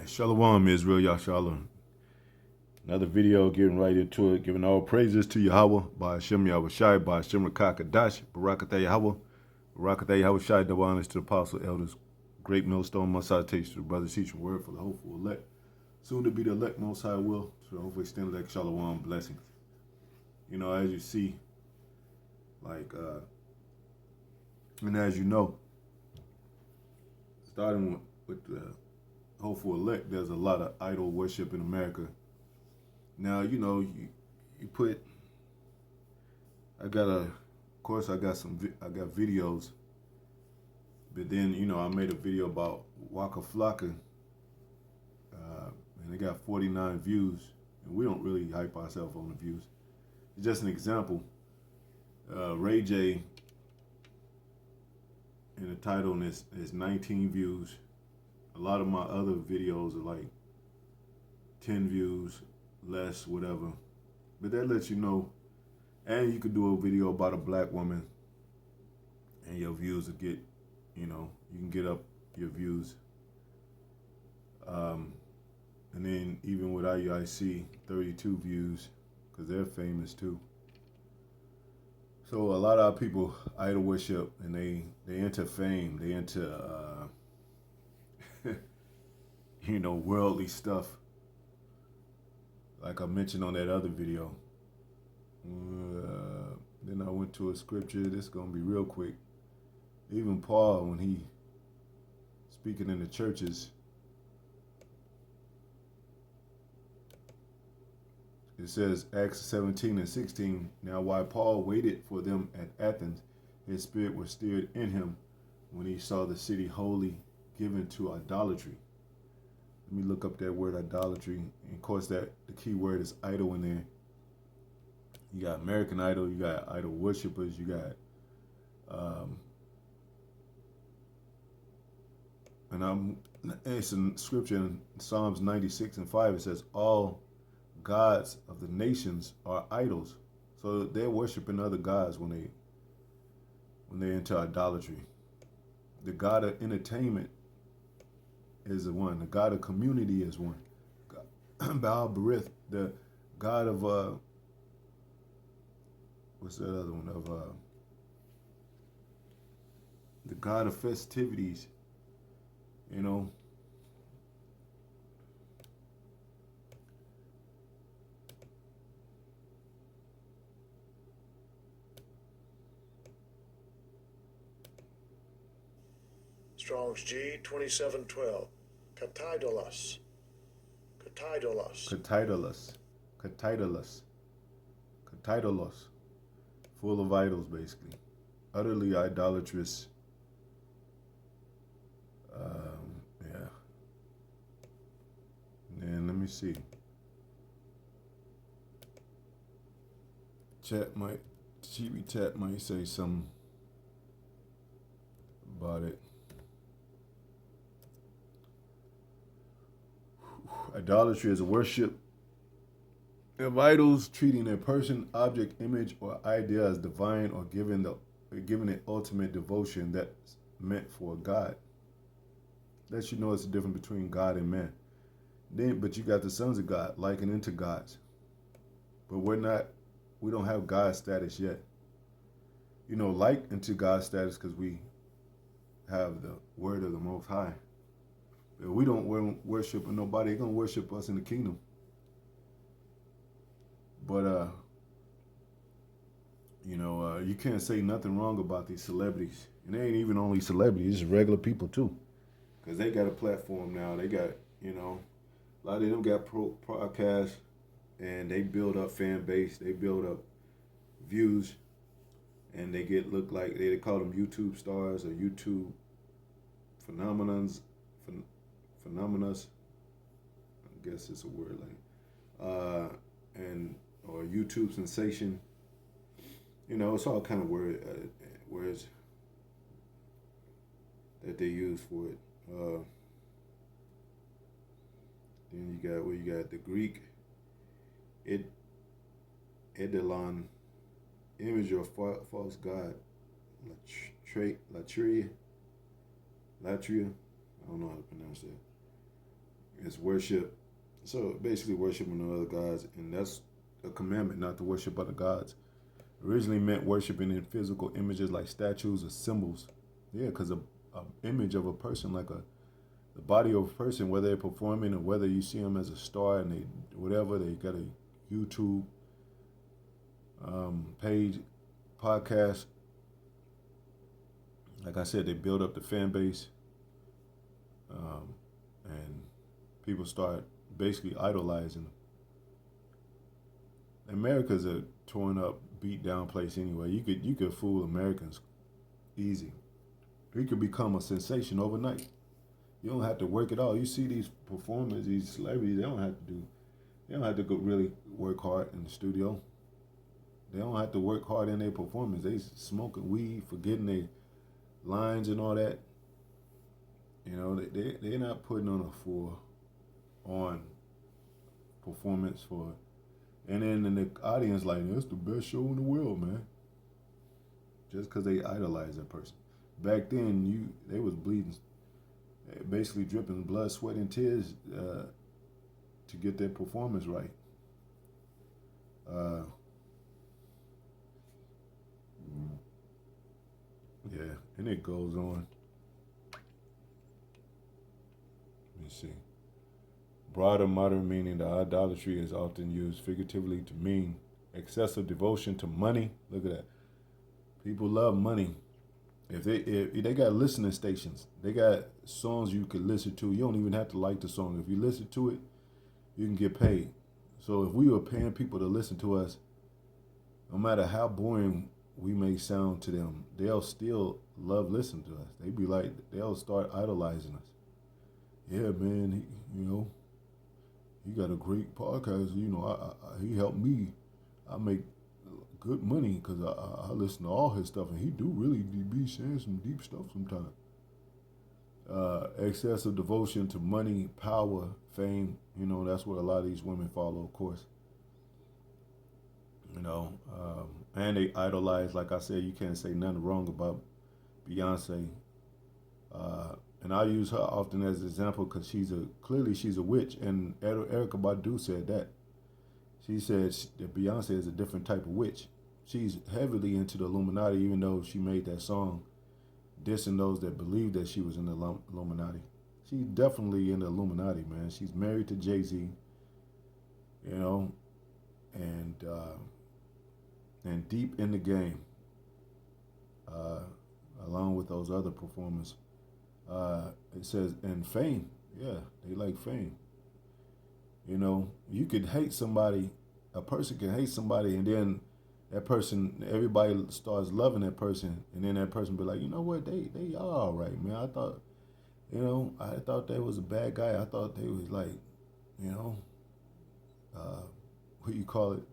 Shalom, Israel, Yashalom. Another video, getting right into it, giving all praises to Yahweh, by Hashem Yahweh Shai, by Hashem Rakakadash, Barakatah Yahweh, Barakatah Yahweh Shai, double honors to the apostle, elders, great millstone, most salutations to the brothers teaching word for the hopeful elect, soon to be the elect, most high will, to the hopeful extended elect, Shalom, blessings. You know, as you see, and as you know, starting with the hopeful elect, there's a lot of idol worship in America. Now, you know, you put, I got videos, but then, you know, I made a video about Waka Flocka, and it got 49 views, and we don't really hype ourselves on the views. It's just an example. Ray J, in the title, is 19 views. A lot of my other videos are like 10 views, less, whatever. But that lets you know. And you could do a video about a black woman, and your views will get, you know, you can get up your views. And then even with IUIC, 32 views, because they're famous too. So a lot of our people idol worship, and they into fame, they into you know, worldly stuff. Like I mentioned on that other video. Then I went to a scripture. This is gonna be real quick. Even Paul, when he speaking in the churches, it says Acts 17 and 16. Now while Paul waited for them at Athens, his spirit was stirred in him when he saw the city wholly given to idolatry. Let me look up that word idolatry. And of course, that the key word is idol in there. You got American Idol, you got idol worshipers, you got, it's in scripture in Psalms 96 and 5. It says, all gods of the nations are idols. So they're worshiping other gods when they're into idolatry. The God of entertainment is the one. The God of community is one. Baal Berith, the God of what's that other one? Of the God of festivities, you know. Strong's G 2712. Katidolos. Katidolos. Full of idols, basically. Utterly idolatrous. Yeah. And let me see. TV chat might say something about it. Idolatry is a worship of idols, treating a person, object, image, or idea as divine, or giving it ultimate devotion that's meant for God. Lets you know it's the difference between God and man. But you got the sons of God likened into gods. But we don't have God status yet. You know, like into God status because we have the word of the Most High. But we don't worship nobody. They're going to worship us in the kingdom. But, you know, you can't say nothing wrong about these celebrities. And they ain't even only celebrities, it's regular people too. Because they got a platform now. They got, you know, a lot of them got podcasts, and they build up fan base. They build up views, and they look like, they call them YouTube stars or YouTube phenomenons. I guess it's a word like, or YouTube sensation. You know, it's all kind of words that they use for it. Then you got the Greek Eidolon, image of false god, Latria. I don't know how to pronounce that. It's worship. So basically, worshiping the other gods, and that's a commandment not to worship other gods. Originally meant worshiping in physical images like statues or symbols. Yeah, because a image of a person, like the body of a person, whether they're performing or whether you see them as a star and they whatever they got a YouTube page, podcast. Like I said, they build up the fan base, and people start basically idolizing them. America's a torn up, beat down place anyway. You could fool Americans easy. You could become a sensation overnight. You don't have to work at all. You see these performers, these celebrities. They don't have to go really work hard in the studio. They don't have to work hard in their performance. They smoking weed, forgetting their lines and all that. They're not putting on a full on performance for, and then in the audience like that's the best show in the world, man. Just because they idolize that person. Back then, they was bleeding, basically dripping blood, sweat, and tears to get their performance right. Uh, yeah, and it goes on. Let me see. Broader modern meaning, the idolatry is often used figuratively to mean excessive devotion to money. Look at that. People love money. If they got listening stations, they got songs you could listen to. You don't even have to like the song. If you listen to it, you can get paid. So if we were paying people to listen to us, no matter how boring we may sound to them, they'll still love listening to us. They'll start idolizing us. Yeah, man, he got a great podcast. He helped me. I make good money because I listen to all his stuff, and he do really be saying some deep stuff sometimes. Excessive devotion to money, power, fame. That's what a lot of these women follow, of course. And they idolize. Like I said, you can't say nothing wrong about Beyonce. And I use her often as an example because clearly she's a witch. And Erykah Badu said that. She said that Beyonce is a different type of witch. She's heavily into the Illuminati, even though she made that song dissing those that believed that she was in the Illuminati. She's definitely in the Illuminati, man. She's married to Jay-Z, and deep in the game, along with those other performers. It says, and fame. Yeah, they like fame. You could hate somebody. A person can hate somebody, and then that person, everybody starts loving that person, and then that person be like, you know what, they are all right, man. I thought they was a bad guy. I thought they was like, what you call it?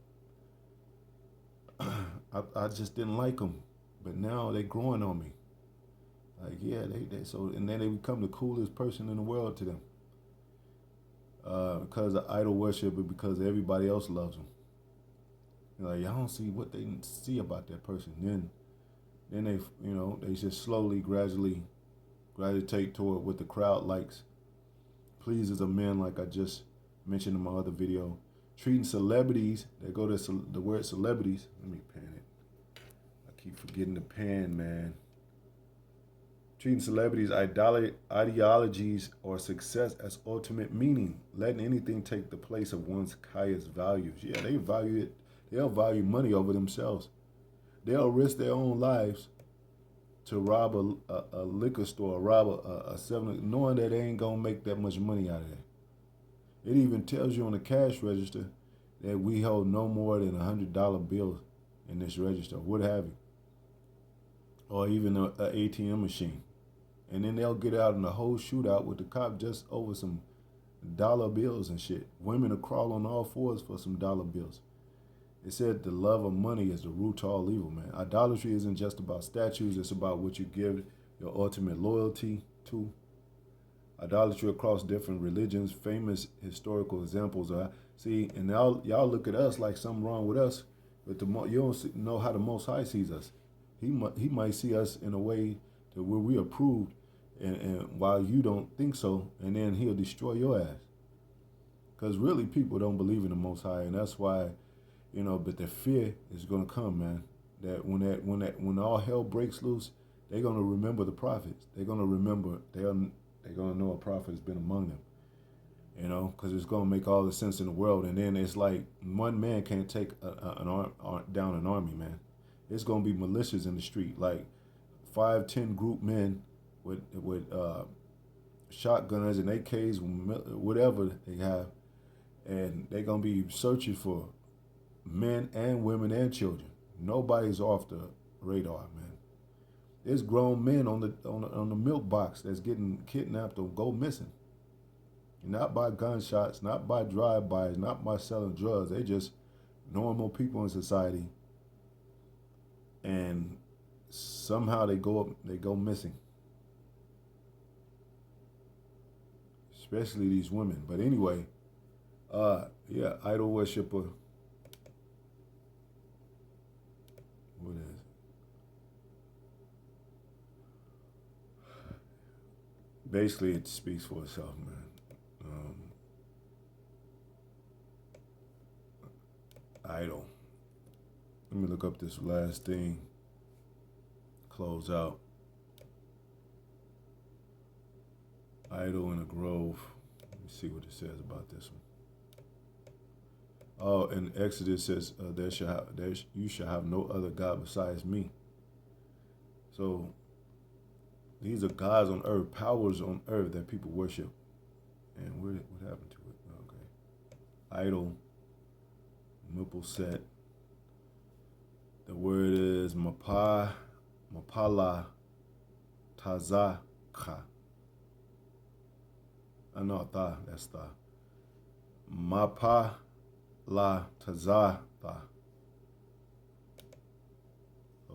I just didn't like them, but now they growing on me. Like, yeah, and then they become the coolest person in the world to them. Because of idol worship, but because everybody else loves them. Like, y'all don't see what they see about that person. Then they just slowly, gradually gravitate toward what the crowd likes. Pleases a man, like I just mentioned in my other video. Treating celebrities, they go to the word celebrities. Let me pan it. I keep forgetting to pan, man. Treating celebrities, ideologies, or success as ultimate meaning, letting anything take the place of one's highest values. Yeah, they value it. They'll value money over themselves. They'll risk their own lives to rob a liquor store, rob a 7, knowing that they ain't gonna make that much money out of it. It even tells you on the cash register that we hold no more than $100 bills in this register, what have you, or even a ATM machine. And then they'll get out in a whole shootout with the cop just over some dollar bills and shit. Women will crawl on all fours for some dollar bills. It said the love of money is the root to all evil, man. Idolatry isn't just about statues. It's about what you give your ultimate loyalty to. Idolatry across different religions, famous historical examples are, and y'all look at us like something wrong with us, but you don't know how the Most High sees us. He might see us in a way to where we approved, and while you don't think so, and then he'll destroy your ass. Because really, people don't believe in the Most High, and that's why, but the fear is gonna come, man. When all hell breaks loose, they're gonna remember the prophets. They're gonna remember. They're gonna know a prophet has been among them. Because it's gonna make all the sense in the world. And then it's like one man can't take down an army, man. It's gonna be militias in the street, like 5, 10 group men with shotguns and AKs, whatever they have, and they're gonna be searching for men and women and children. Nobody's off the radar, man. There's grown men on the milk box that's getting kidnapped or go missing. Not by gunshots, not by drive-bys, not by selling drugs. They just normal people in society, and somehow they go missing. Especially these women. But anyway, idol worshiper. What is it? Basically, it speaks for itself, man. Idol. Let me look up this last thing. Close out. Idol in a grove. Let me see what it says about this one. Oh, in Exodus says, you shall have no other God besides me. So these are gods on earth, powers on earth that people worship. And what happened to it? Okay. Idol, Mipple. The word is Mapala Tazaka. No, that's Tha. Mapala Tazatha.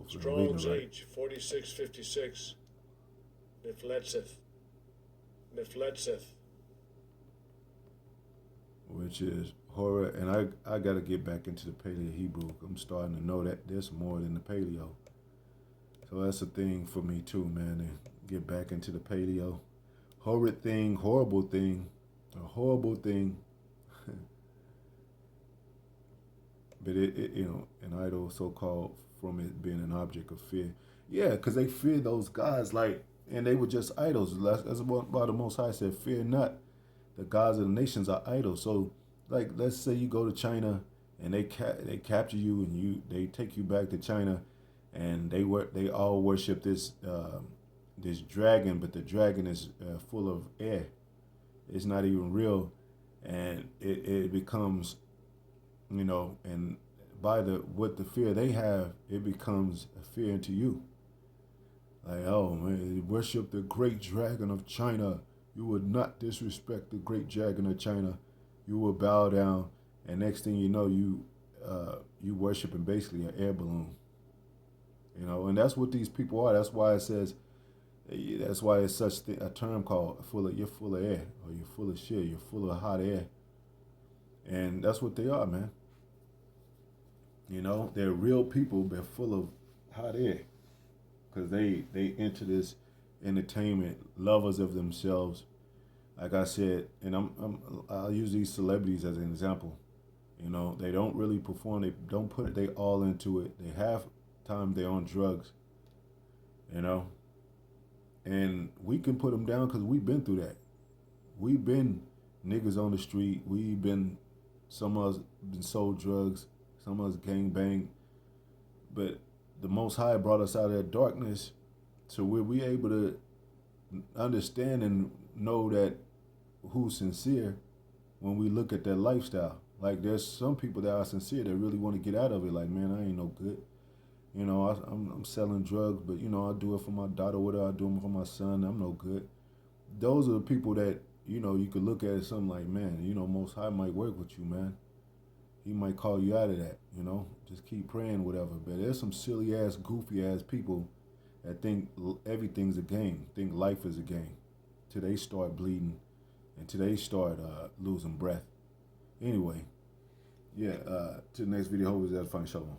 Strong's H, 4656. Nefletzeth. Which is horror, and I got to get back into the Paleo Hebrew. I'm starting to know that there's more than the Paleo. So that's a thing for me too, man, to get back into the Paleo. Horrid thing, horrible thing, a horrible thing. But it an idol so-called from it being an object of fear. Yeah, because they fear those gods, and they were just idols. That's what the Most High said, fear not. The gods of the nations are idols. So, let's say you go to China and they capture you and they take you back to China, and they all worship this dragon, but the dragon is full of air. It's not even real, and it becomes, and by the fear they have, it becomes a fear into you. Like, oh man, worship the great dragon of China. You would not disrespect the great dragon of China. You will bow down, and next thing you know, you worshiping basically an air balloon. And that's what these people are. That's why it says. That's why it's such a term called you're full of air, or you're full of shit. You're full of hot air, and that's what they are, man. They're real people, but full of hot air, because they enter this entertainment, lovers of themselves. Like I said, and I'll use these celebrities as an example. They don't really perform. They don't put they all into it. They half time they're on drugs. And we can put them down because we've been through that. We've been niggas on the street. Some of us been sold drugs. Some of us gang banged. But the Most High brought us out of that darkness, so we able to understand and know that who's sincere when we look at their lifestyle. Like, there's some people that are sincere that really want to get out of it. Like, man, I ain't no good. I'm selling drugs, but I do it for my daughter. Whatever I do it for my son, I'm no good. Those are the people that you could look at as something like, man, Most High might work with you, man. He might call you out of that. Just keep praying, whatever. But there's some silly ass, goofy ass people that think everything's a game, think life is a game, till they start bleeding and till they start losing breath. Anyway, to the next video. Hope you guys find shalom.